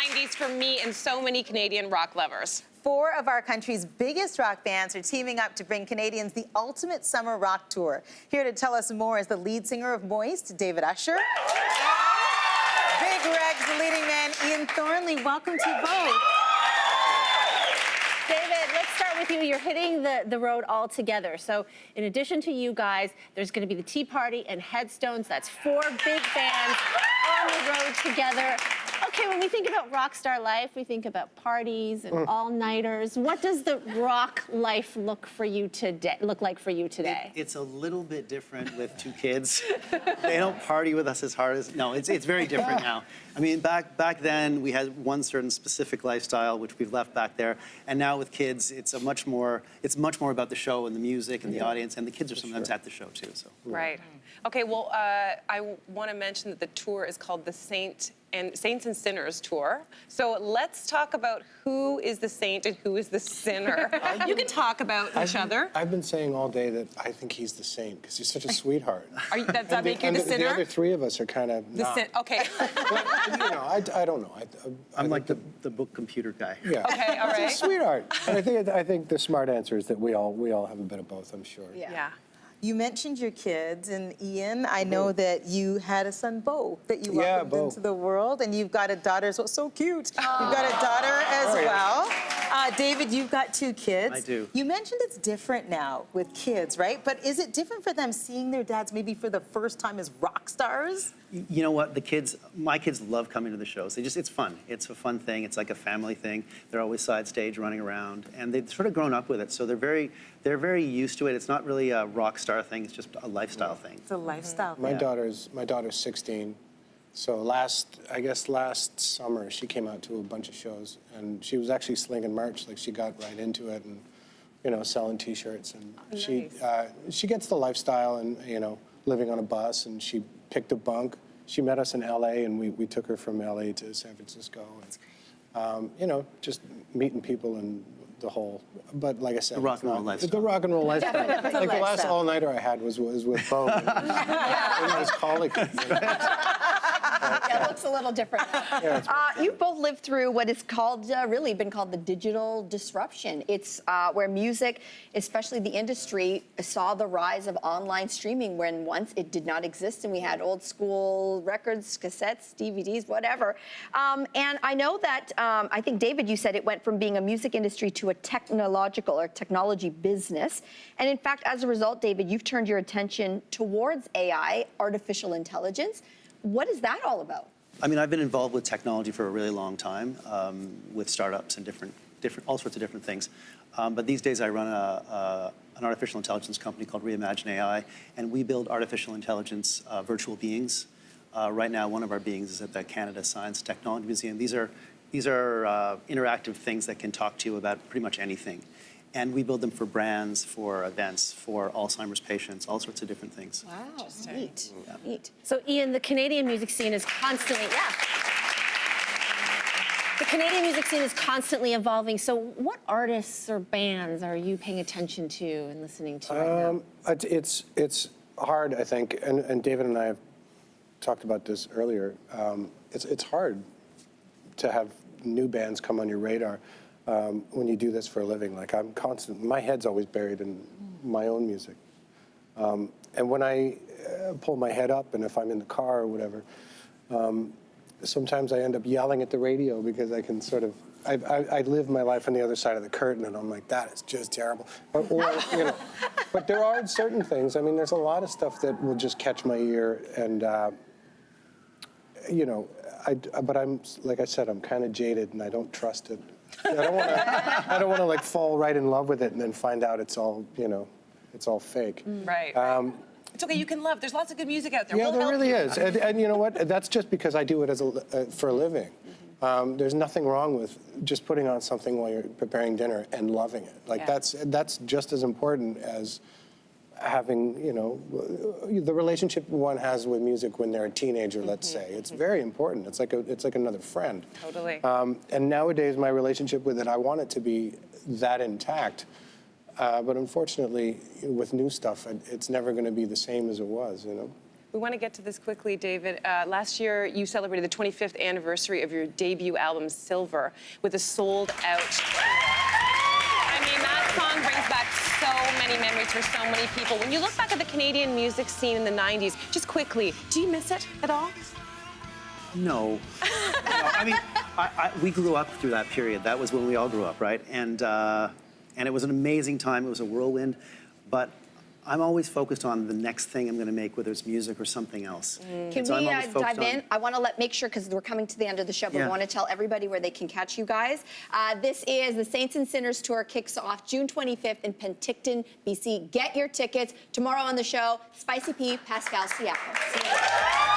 '90s for me and so many Canadian rock lovers. 4 of our country's biggest rock bands are teaming up to bring Canadians the ultimate summer rock tour. Here to tell us more is the lead singer of Moist, David Usher. Big Rex, the leading man, Ian Thornley. Welcome to you both. David, let's start with you. You're hitting the road all together. So in addition to you guys, there's going to be the Tea Party and Headstones. That's 4 big bands on the road together. Okay, when we think about rock star life, we think about parties and all-nighters. What does the rock life look like for you today? It's a little bit different with 2 kids. They don't party with us as hard as... No, it's very different now. I mean, back then, we had one certain specific lifestyle, which we've left back there. And now with kids, it's much more about the show and the music and the audience. And the kids are sometimes at the show, too. So. Right. Okay, well, I want to mention that the tour is called the Saints and Sinners Tour. So let's talk about who is the saint and who is the sinner. You can talk about each other. I've been saying all day that I think he's the saint because he's such a sweetheart. Does that make you the sinner? The other 3 of us are kind of Okay. But, you know, I don't know. I'm like the book computer guy. Yeah. Okay, all right. He's a sweetheart. And I think the smart answer is that we all have a bit of both, I'm sure. Yeah. You mentioned your kids, and Ian, I know that you had a son, Bo, that you welcomed into the world, and you've got a daughter, so cute. You've got a daughter as well. David, you've got 2 kids. I do. You mentioned it's different now with kids, right? But is it different for them seeing their dads maybe for the first time as rock stars? You know what? My kids love coming to the shows. It's fun. It's a fun thing. It's like a family thing. They're always side stage running around, and they've sort of grown up with it. So they're very used to it. It's not really a rock star thing. It's just a lifestyle thing. It's a lifestyle My thing. daughter's 16. So last summer, she came out to a bunch of shows, and she was actually slinging merch. Like, she got right into it, and, you know, selling T-shirts. And she gets the lifestyle, and, you know, living on a bus, and she picked a bunk. She met us in L.A., and we took her from L.A. to San Francisco. And, you know, just meeting people and the whole, but like I said, the rock and roll lifestyle. The rock and roll lifestyle. Like the last all-nighter I had was with Bo. And his colleague. Yeah, it looks a little different. You both lived through what is called, really been called the digital disruption. It's where music, especially the industry, saw the rise of online streaming when once it did not exist, and we had old school records, cassettes, DVDs, whatever. And I know that, I think, David, you said it went from being a music industry to a technological or technology business. And in fact, as a result, David, you've turned your attention towards AI, artificial intelligence. What is that all about? I mean, I've been involved with technology for a really long time, with startups and all sorts of different things. But these days I run an artificial intelligence company called Reimagine AI, and we build artificial intelligence virtual beings. Right now, one of our beings is at the Canada Science Technology Museum. These are interactive things that can talk to you about pretty much anything. And we build them for brands, for events, for Alzheimer's patients, all sorts of different things. Wow, neat. Yeah. Neat. So, Ian, the Canadian music scene is constantly, The Canadian music scene is constantly evolving. So what artists or bands are you paying attention to and listening to right now? It's hard, I think, and David and I have talked about this earlier. It's hard to have new bands come on your radar when you do this for a living. Like, my head's always buried in my own music. And when I pull my head up, and if I'm in the car or whatever, sometimes I end up yelling at the radio because I can sort of, I live my life on the other side of the curtain, and I'm like, that is just terrible. Or you know, but there are certain things. I mean, there's a lot of stuff that will just catch my ear, and you know, but I'm, like I said, I'm kind of jaded, and I don't trust it. I don't want to like fall right in love with it and then find out it's all, you know, it's all fake. Right. It's okay, you can love. There's lots of good music out there. Yeah, We'll there help really you. is. And you know what? That's just because I do it as for a living. There's nothing wrong with just putting on something while you're preparing dinner and loving it. Like, that's just as important as having, you know, the relationship one has with music when they're a teenager, let's say. It's very important. It's like another friend. Totally. And nowadays, my relationship with it, I want it to be that intact. But unfortunately, with new stuff, it's never going to be the same as it was, you know? We want to get to this quickly, David. Last year, you celebrated the 25th anniversary of your debut album, Silver, with a sold-out tour. I mean, that song brings back so many memories for so many people. When you look back at the Canadian music scene in the 90s, just quickly, do you miss it at all? No. I mean, we grew up through that period. That was when we all grew up, right? And it was an amazing time. It was a whirlwind. But I'm always focused on the next thing I'm going to make, whether it's music or something else. Can So I'm we always focused dive in? on- I want to make sure, because we're coming to the end of the show, but we Yeah. want to tell everybody where they can catch you guys. This is the Saints and Sinners Tour, kicks off June 25th in Penticton, BC. Get your tickets. Tomorrow on the show, Spicy P, Pascal Siakam. See you there.